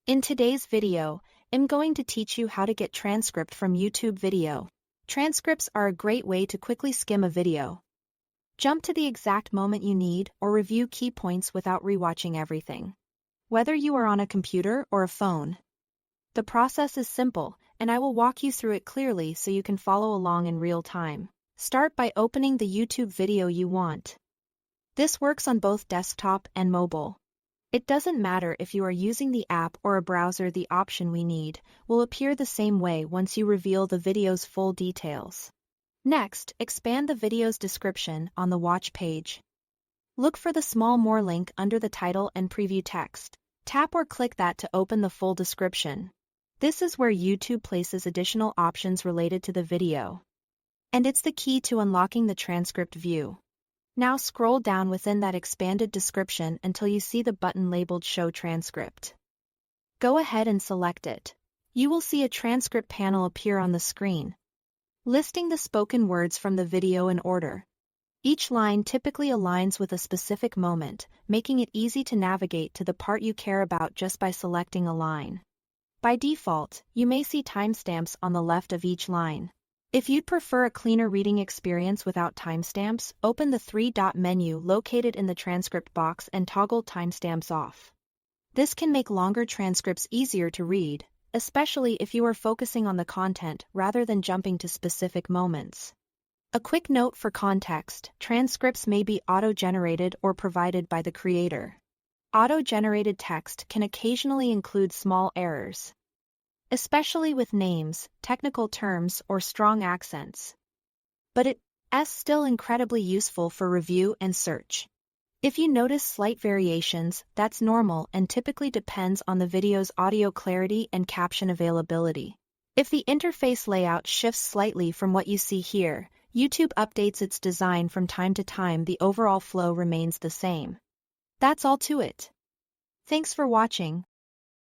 In today's video, I'm going to teach you how to get transcript from YouTube video. Transcripts are a great way to quickly skim a video. Jump to the exact moment you need or review key points without rewatching everything. Whether you are on a computer or a phone, the process is simple, and I will walk you through it clearly so you can follow along in real time. Start by opening the YouTube video you want. This works on both desktop and mobile. It doesn't matter if you are using the app or a browser, the option we need will appear the same way once you reveal the video's full details. Next, expand the video's description on the watch page. Look for the small More link under the title and preview text. Tap or click that to open the full description. This is where YouTube places additional options related to the video. And it's the key to unlocking the transcript view. Now scroll down within that expanded description until you see the button labeled Show Transcript. Go ahead and select it. You will see a transcript panel appear on the screen, listing the spoken words from the video in order. Each line typically aligns with a specific moment, making it easy to navigate to the part you care about just by selecting a line. By default, you may see timestamps on the left of each line. If you'd prefer a cleaner reading experience without timestamps, open the three-dot menu located in the transcript box and toggle timestamps off. This can make longer transcripts easier to read, especially if you are focusing on the content rather than jumping to specific moments. A quick note for context: transcripts may be auto-generated or provided by the creator. Auto-generated text can occasionally include small errors, especially with names, technical terms, or strong accents. But it's still incredibly useful for review and search. If you notice slight variations, that's normal and typically depends on the video's audio clarity and caption availability. If the interface layout shifts slightly from what you see here, YouTube updates its design from time to time. The overall flow remains the same. That's all to it. Thanks for watching.